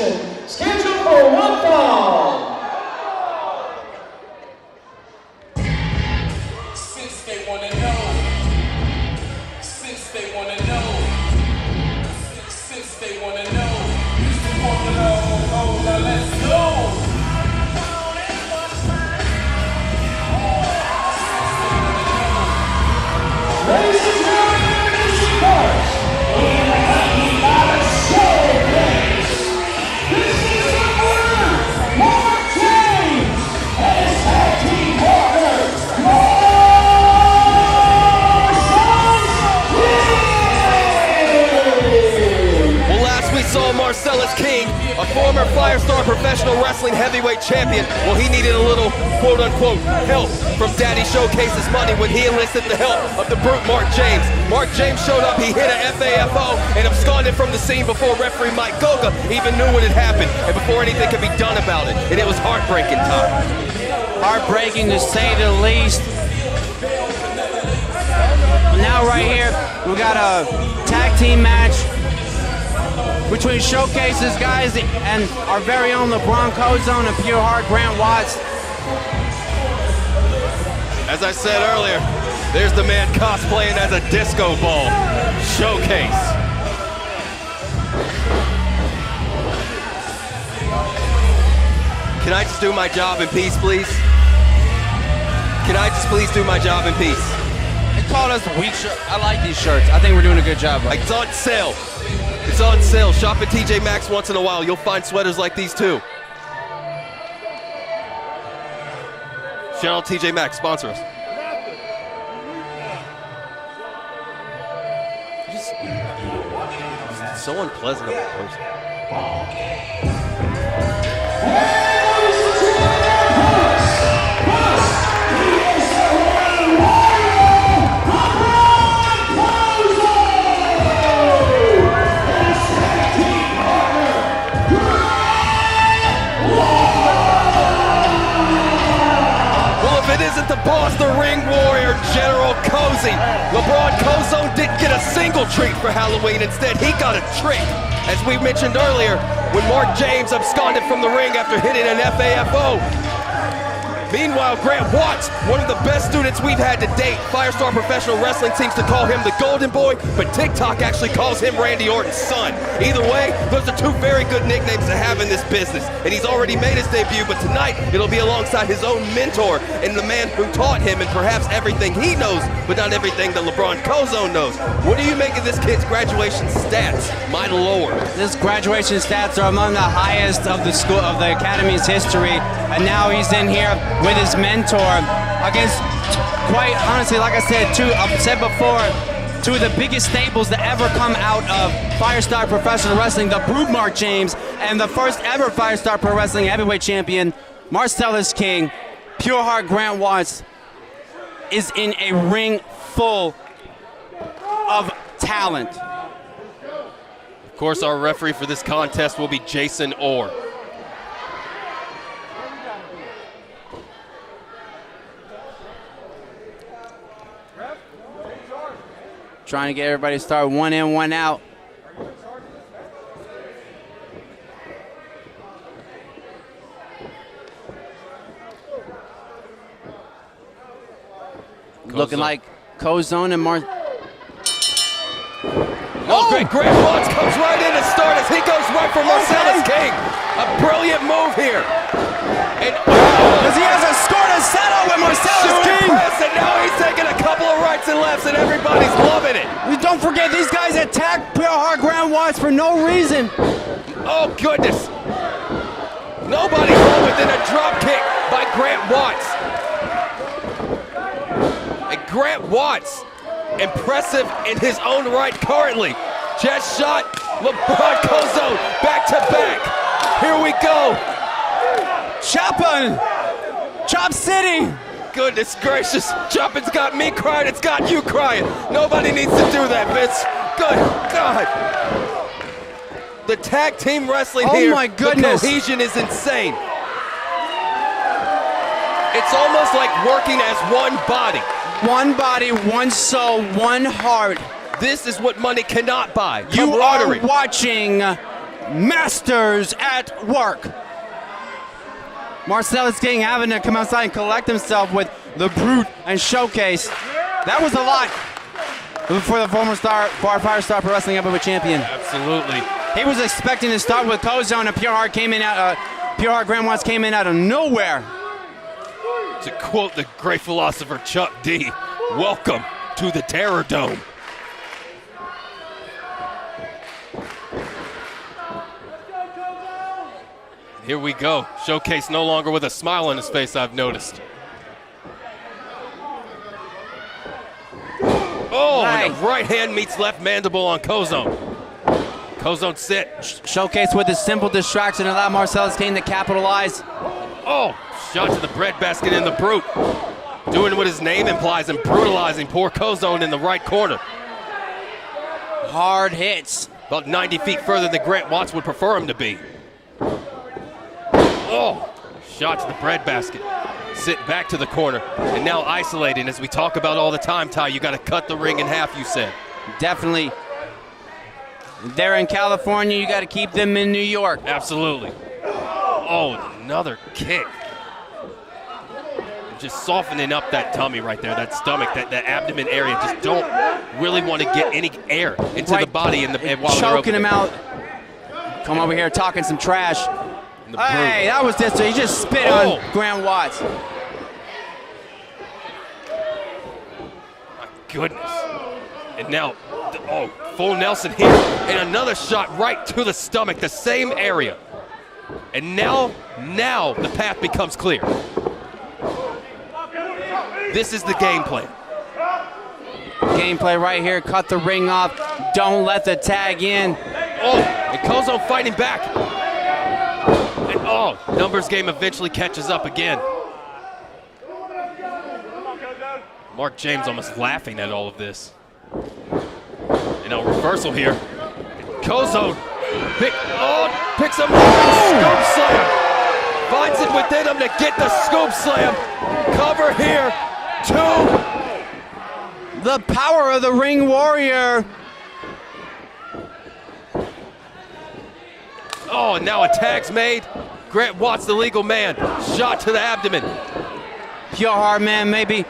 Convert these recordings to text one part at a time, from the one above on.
action. Scheduled for one fall. Since they wanna know. Since they wanna know. Since they wanna know. Used to want to know. Oh, now let's go. Ladies and gentlemen, this is first. In the Hockey Ball Showcase. This is the winner, Mark James, and his tag team partner, Well, last we saw Marcellus King, a former Firestar Professional Wrestling heavyweight champion. Well, he needed a little quote-unquote help from Daddy Showcase's money when he enlisted the help of the brute Mark James. Mark James showed up, he hit a FAFO and absconded from the scene before referee Mike Goga even knew what had happened and before anything could be done about it. And it was heartbreaking time. Heartbreaking to say the least. Now right here, we got a tag team match between Showcase's guys and our very own Labron Kozone and PureHeart Grant Watts. As I said earlier, there's the man cosplaying as a disco ball. Showcase. Can I just do my job in peace, please? Can I just please do my job in peace? They called us weak shirt. I like these shirts. I think we're doing a good job. It's on sale. It's on sale. Shop at TJ Maxx once in a while. You'll find sweaters like these too. Channel TJ Maxx, sponsor us. Just so unpleasant of a person. Isn't the boss, the ring warrior, General Cozy. Labron Kozone didn't get a single treat for Halloween. Instead, he got a trick. As we mentioned earlier, when Mark James absconded from the ring after hitting an FAFO. Meanwhile, Grant Watts, one of the best students we've had to date. Firestar Professional Wrestling seems to call him the Golden Boy, but TikTok actually calls him Randy Orton's son. Either way, those are two very good nicknames to have in this business. And he's already made his debut, but tonight it'll be alongside his own mentor and the man who taught him and perhaps everything he knows, but not everything that Labron Kozone knows. What do you make of this kid's graduation stats? My lord. His graduation stats are among the highest of the school of the academy's history, and now he's in here with his mentor against, quite honestly, like I said, I've said before, two of the biggest staples that ever come out of Firestar Professional Wrestling, the brute Mark James, and the first ever Firestar Pro Wrestling heavyweight champion, Marcellus King. PureHeart Grant Watts is in a ring full of talent. Of course, our referee for this contest will be Jason Orr. Trying to get everybody to start one in, one out. Looking like Kozone and Oh, great. Grant Watts comes right in to start as he goes right for Marcellus King. A brilliant move here. And because he has a score to settle with Marcellus King. Press, and now he's taking a couple of rights and lefts, and everybody's loving it. Don't forget, these guys attack PureHeart Grant Watts for no reason. Oh, goodness. Nobody's home within a drop kick by Grant Watts. And Grant Watts, impressive in his own right currently. Chest shot, Labron Kozone, back to back. Here we go. Chop City. Goodness gracious, Choppin's got me crying, it's got you crying. Nobody needs to do that, Vince. Good God. The tag team wrestling here, my goodness. The cohesion is insane. It's almost like working as one body. One body, one soul, one heart. This is what money cannot buy. You are Camaraderie. watching masters at work. Marcellus King having to come outside and collect himself with the Brute and Showcase. That was a lot for the former Firestar Pro Wrestling Heavyweight Champion. Absolutely. He was expecting to start with Kozone, and PureHeart came in out. PureHeart Grand Watts came in out of nowhere. To quote the great philosopher Chuck D, welcome to the Terror Dome. Here we go. Showcase no longer with a smile on his face, I've noticed. Oh, and a right hand meets left mandible on Kozone. Kozone sit. Showcase with a simple distraction allowed Marcellus King to capitalize. Oh, shot to the breadbasket in the Brute. Doing what his name implies and brutalizing poor Kozone in the right corner. Hard hits. About 90 feet further than Grant Watts would prefer him to be. Oh, shot to the breadbasket. Sit back to the corner, and now isolating. As we talk about all the time, Ty, you got to cut the ring in half, you said. Definitely. They're in California, you got to keep them in New York. Absolutely. Oh, another kick. Just softening up that tummy right there, that stomach, that abdomen area. Just don't really want to get any air into the body while choking him out. Come over here talking some trash. Hey, that was this. He just spit on Grant Watts. My goodness. And now, full Nelson here. And another shot right to the stomach, the same area. And now the path becomes clear. This is the game plan. Gameplay right here. Cut the ring off. Don't let the tag in. Oh, and Kozone fighting back. And numbers game eventually catches up again. Mark James almost laughing at all of this. And a reversal here. Kozone picks up scoop slam. Finds it within him to get the scoop slam. Cover here. 2. The power of the Ring Warrior. Oh, and now a tag's made. Grant Watts, the legal man. Shot to the abdomen. PureHeart, man, maybe.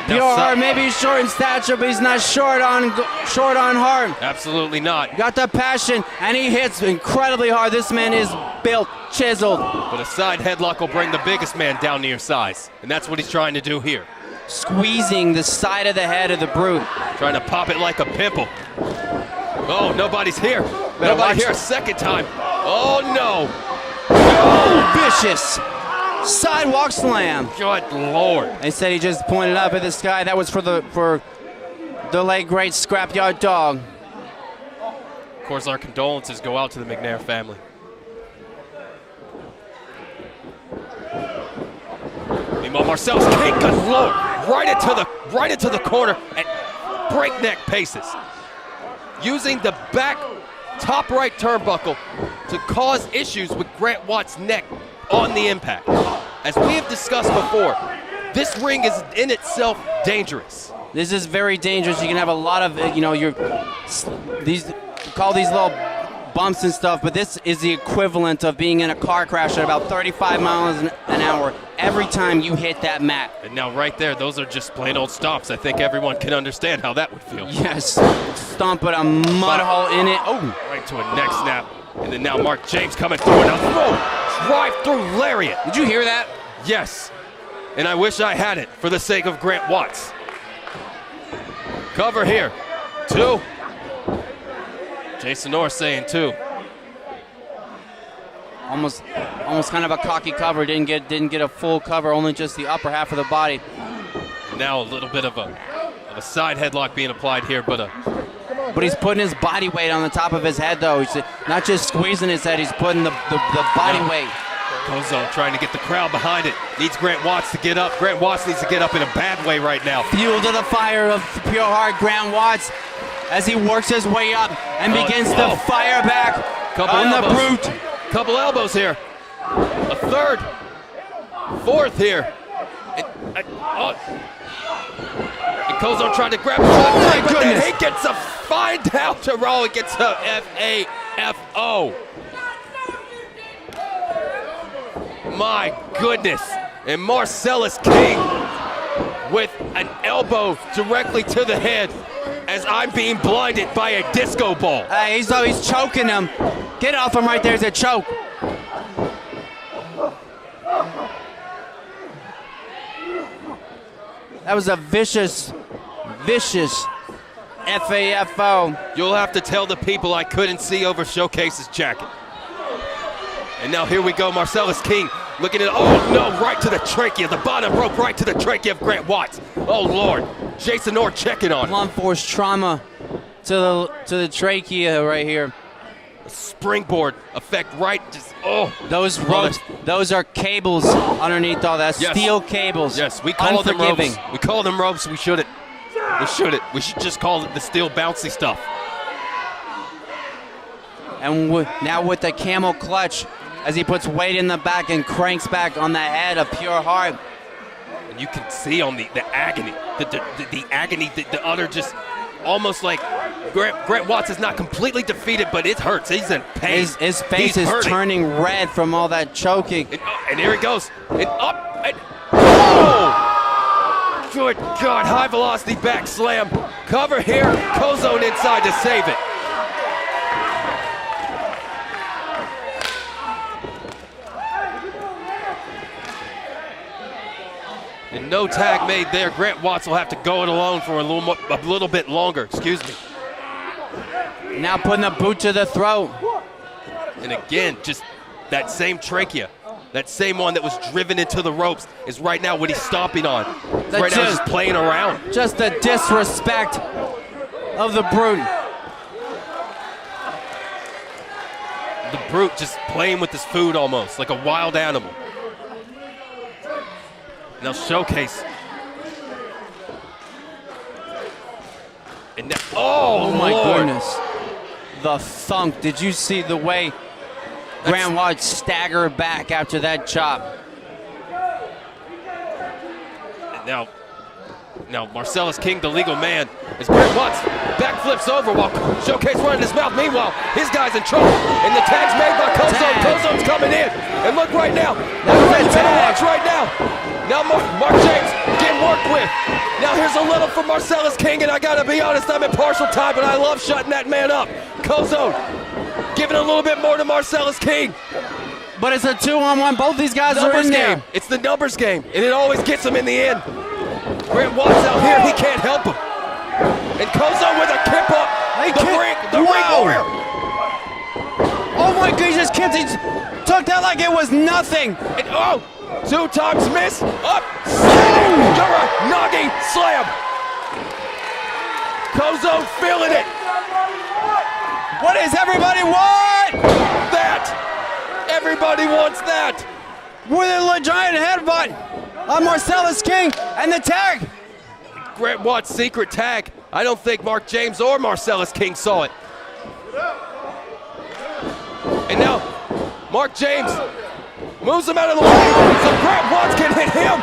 PureHeart maybe he's short in stature, but he's not short on heart. Absolutely not. Got the passion, and he hits incredibly hard. This man is built, chiseled. But a side headlock will bring the biggest man down to your size, and that's what he's trying to do here. Squeezing the side of the head of the Brute. Trying to pop it like a pimple. Oh, nobody's here. Nobody here a second time. Oh, no. Oh, vicious. Sidewalk slam. Good Lord. They said he just pointed up at the sky. That was for the late great Scrapyard Dog. Of course, our condolences go out to the McNair family. Meanwhile, Marcellus King, good Lord, right into the corner at breakneck paces, using the back top right turnbuckle to cause issues with Grant Watts' neck on the impact. As we have discussed before, this ring is in itself dangerous. This is very dangerous. You can have a lot of, call these little bumps and stuff, but this is the equivalent of being in a car crash at about 35 miles an hour every time you hit that mat. And now right there, those are just plain old stomps. I think everyone can understand how that would feel. Yes, stomping a mud hole in it. Oh, right to a neck snap. And then now Mark James coming through and drive-through lariat. Did you hear that? Yes, and I wish I had it for the sake of Grant Watts. Cover here, 2. Jason Orr saying 2. Almost kind of a cocky cover. Didn't get a full cover, only just the upper half of the body. Now a little bit of a side headlock being applied here, but he's putting his body weight on the top of his head, though. He's not just squeezing his head, he's putting the body weight. Kozone trying to get the crowd behind it. Needs Grant Watts to get up. Grant Watts needs to get up in a bad way right now. Fuel to the fire of PureHeart Grant Watts as he works his way up and begins to fire back on the Brute. Couple elbows here. A 3rd. 4th here. And Kozone trying to grab the my but then goodness. he gets a fine down to roll. It gets a FAFO. My goodness. And Marcellus King with an elbow directly to the head as I'm being blinded by a disco ball. Hey, he's choking him. Get off him right there, it's a choke. That was a vicious FAFO. You'll have to tell the people I couldn't see over Showcase's jacket. And now here we go, Marcellus King looking at, oh no, right to the trachea, the bottom rope right to the trachea of Grant Watts. Oh Lord, Jason Orr checking on him. Blunt force trauma to the trachea right here. Springboard effect right, just, oh. Those ropes, those are cables underneath all that, Yes. steel cables. Yes, we call them Unforgiving. ropes. We call them ropes, we shouldn't. We should just call it the steel bouncy stuff. And now with the camel clutch, as he puts weight in the back and cranks back on the head of PureHeart. And you can see on the agony, the agony, the utter just almost like Grant Watts is not completely defeated, but it hurts. He's in pain. His face He's is hurting. turning red from all that choking. And here he goes. And up. And, oh! Good God. High velocity back slam. Cover here. Kozone inside to save it. And no tag made there. Grant Watts will have to go it alone for a little bit longer. Excuse me. Now putting a boot to the throat. And again, just that same trachea, that same one that was driven into the ropes is right now what he's stomping on. Right now just playing around. Just the disrespect of the Brute. The Brute just playing with his food almost, like a wild animal. Now Showcase. And now, oh my Lord. goodness. The thunk. Did you see the way Grant Watts staggered back after that chop? And now Marcellus King, the legal man, as Grant Watts backflips over while Showcase running his mouth. Meanwhile, his guy's in trouble. And the tag's made by Kozone. Tag. Kozone's coming in. And look right now. You better watch right now. Now Mark James getting worked with. Now here's a little from Marcellus King, and I gotta be honest, I'm in partial time, but I love shutting that man up. Kozone giving a little bit more to Marcellus King. But it's a 2-on-1. Both these guys are Numbers in game. there. It's the numbers game, and it always gets him in the end. Grant Watts out here, he can't help him. And Kozone with a kip up. The ring warrior. Oh my goodness, Kinsey took that like it was nothing. And oh, 2 times miss. Up, standing, noggin slam. Kozone feeling it. What does everybody want? That. Everybody wants that. With a giant headbutt on Marcellus King and the tag. Grant Watts' secret tag. I don't think Mark James or Marcellus King saw it. And now, Mark James moves him out of the way so Grant Watts can hit him.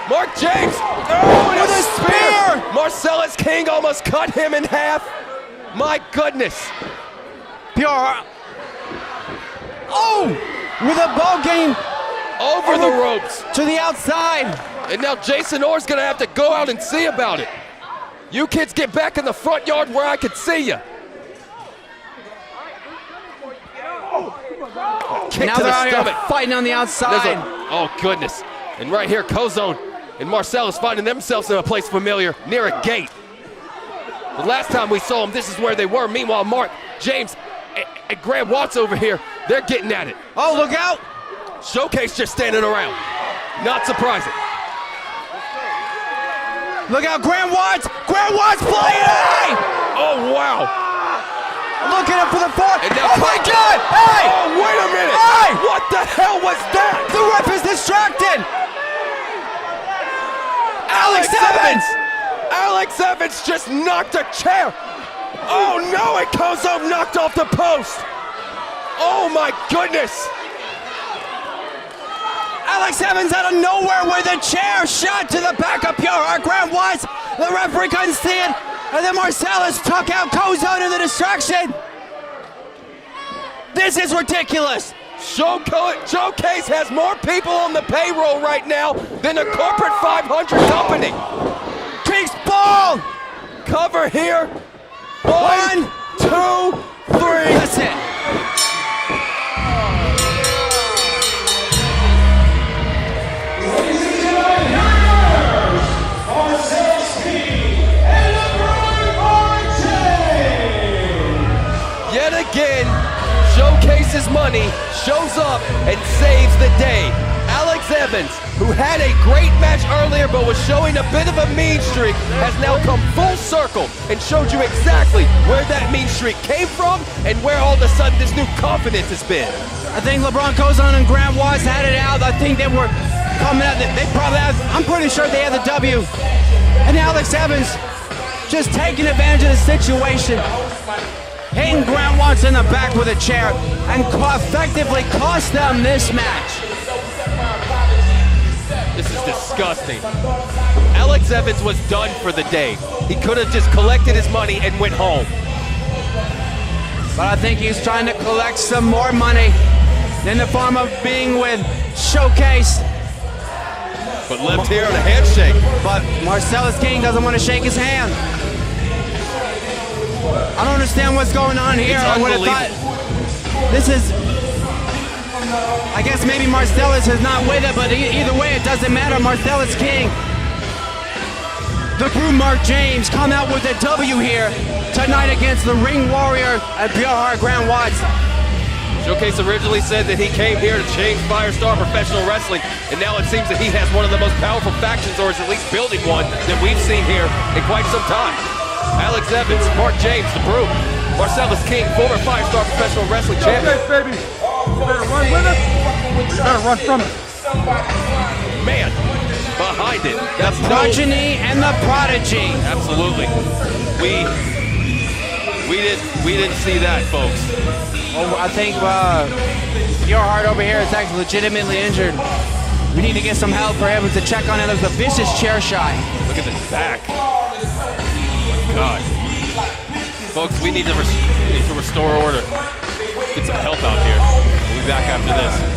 Mark James, oh, and With a spear! Marcellus King almost cut him in half. My goodness. PureHeart. Oh, with a ball game Over the ropes. to the outside. And now Jason Orr's gonna have to go out and see about it. You kids get back in the front yard where I can see you. Kick Now to they're the out stomach. here fighting on the outside. Oh goodness. And right here, Kozone and Marcellus finding themselves in a place familiar near a gate. The last time we saw them, this is where they were. Meanwhile, Mark, James, and Grant Watts over here, they're getting at it. Oh, look out. Showcase just standing around. Not surprising. Look out, Grant Watts. Grant Watts flying high. Oh, wow. Looking up for the fourth. And now Oh my God. Hey. Oh, wait a minute. Hey. What the hell was that? The ref is distracted. Alex Evans. Alex Evans just knocked a chair. Oh no, and Kozone knocked off the post. Oh my goodness. Alex Evans out of nowhere with a chair shot to the back of PureHeart. Grant Watts The referee couldn't see it. And then Marcellus took out Kozone in the distraction. This is ridiculous. Showcase has more people on the payroll right now than a corporate 500 company. Keeks ball. Cover here. One, two, three. That's it. Ladies and gentlemen, here are Marcellus and LeBron Kozone. Yet again, Showcase's money shows up and saves the day. Alex Evans, who had a great match earlier but was showing a bit of a mean streak, has now come full circle and showed you exactly where that mean streak came from and where all of a sudden this new confidence has been. I think Labron Kozone and Grant Watts had it out. I think they were coming out. They probably had, I'm pretty sure they had the W. And Alex Evans just taking advantage of the situation, hitting Grant Watts in the back with a chair, and effectively cost them this match. This is disgusting. Alex Evans was done for the day. He could have just collected his money and went home. But I think he's trying to collect some more money in the form of being with Showcase. But left here on a handshake. But Marcellus King doesn't want to shake his hand. I don't understand what's going on here. It's I would have thought this is, I guess maybe Marcellus is not with it, but either way, it doesn't matter. Marcellus King, the crew Mark James, come out with a W here tonight against the Ring Warrior at PureHeart Grant Watts. Showcase originally said that he came here to change Firestar Professional Wrestling, and now it seems that he has one of the most powerful factions, or is at least building one, that we've seen here in quite some time. Alex Evans, Mark James, the Brew, Marcellus King, former Firestar Professional Wrestling champion. Showcase, baby. You better run with us. You better run from it. Man, behind it. That's Progeny and the Prodigy. Absolutely. We didn't see that, folks. Oh, I think PureHeart over here is actually legitimately injured. We need to get some help for him to check on it. There's a vicious chair shot. Look at his back. God. Folks, we need to restore order. Get some help out here. We'll be back after this.